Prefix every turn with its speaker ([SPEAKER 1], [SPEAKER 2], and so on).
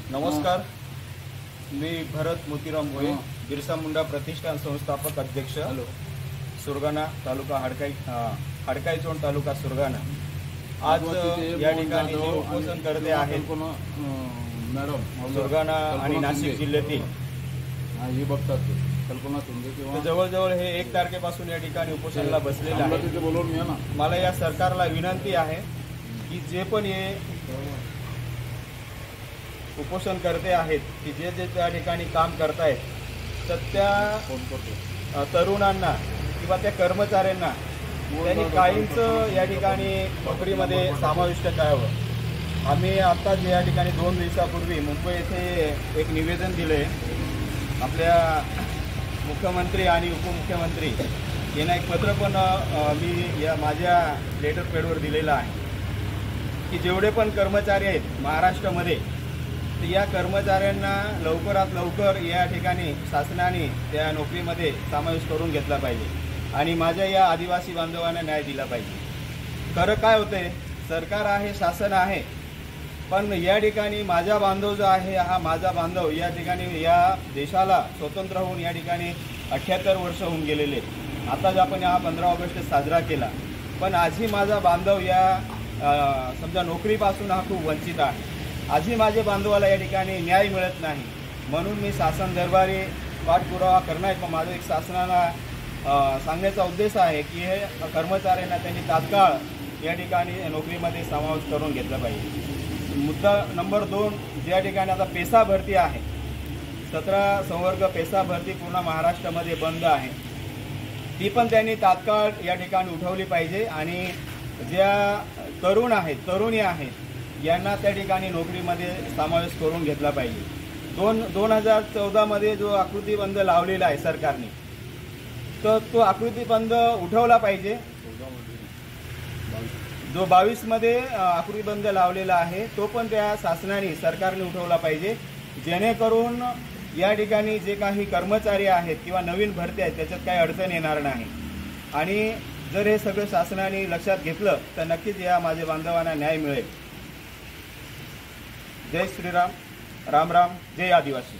[SPEAKER 1] नमस्कार, मी भरत मोतीराम भोये, बिरसा मुंडा प्रतिष्ठान संस्थापक अध्यक्ष, सुरगाणा तालुका हडकाईचोंड तालुका सुरगाणा। आज या ठिकाणी जे उपोषण करते आहेत मॅडम सुरगाणा आणि नाशिक जिल्ह्यातील
[SPEAKER 2] हे बघतात कल्पना शिंदे किंवा
[SPEAKER 1] जवळजवळ हे 1 तारखेपासून या ठिकाणी उपोषणाला बसलेले आहे। मला या सरकारला विनंती आहे की जे पण हे उपोषण करते आहेत की जे त्या ठिकाणी काम करतायत तर त्या तरुणांना किंवा त्या कर्मचाऱ्यांना त्यांनी काहींच या ठिकाणी नोकरीमध्ये समाविष्ट करावं। आम्ही आत्ताच या ठिकाणी 2 दिवसापूर्वी मुंबई येथे एक निवेदन दिले आपल्या मुख्यमंत्री आणि उपमुख्यमंत्री यांना एक पत्र पण मी या माझ्या लेटर पॅडवर दिलेलं आहे की जेवढे पण कर्मचारी आहेत महाराष्ट्रामध्ये तर या कर्मचाऱ्यांना लवकरात लवकर या ठिकाणी शासनाने त्या नोकरीमध्ये समावेश करून घेतला पाहिजे आणि माझ्या या आदिवासी बांधवांना न्याय दिला पाहिजे। खरं काय होतंय, सरकार आहे, शासन आहे, पण या ठिकाणी माझा बांधव जो आहे हा माझा बांधव या ठिकाणी या देशाला स्वतंत्र होऊन या ठिकाणी 78 वर्ष होऊन गेलेले। आताच आपण हा 15 ऑगस्ट साजरा केला, पण आजही माझा बांधव या समजा नोकरीपासून हा खूप वंचित आहे। आजही माझ्या बांधवाला या ठिकाणी न्याय मिळत नाही, म्हणून मी शासन दरबारी पाठपुरावा करणार। पण माझं एक शासनाला सांगण्याचा उद्देश आहे की हे कर्मचाऱ्यांना त्यांनी तात्काळ या ठिकाणी नोकरीमध्ये समावेश करून घेतला पाहिजे। मुद्दा नंबर 2, ज्या ठिकाणी आता पेसा भरती आहे, 17 संवर्ग पेसा भरती पूर्ण महाराष्ट्रामध्ये बंद आहे, ती पण त्यांनी तात्काळ या ठिकाणी उठवली पाहिजे आणि ज्या तरुण आहेत, तरुणी आहेत यांना त्या ठिकाणी नोकरीमध्ये समावेश करून घेतला पाहिजे। 2014 जो आकृतीबंध लावलेला आहे सरकारने, तर तो आकृतीबंध उठवला पाहिजे। जो 22 आकृतीबंध लावलेला आहे तो पण त्या शासनाने सरकारने उठवला पाहिजे, जेणेकरून या ठिकाणी जे काही कर्मचारी आहेत किंवा नवीन भरती आहेत त्याच्यात काही अडचण येणार नाही। आणि जर हे सगळं शासनाने लक्षात घेतलं तर नक्कीच या माझ्या बांधवांना न्याय मिळेल। जय श्रीराम, राम राम, जय आदिवासी।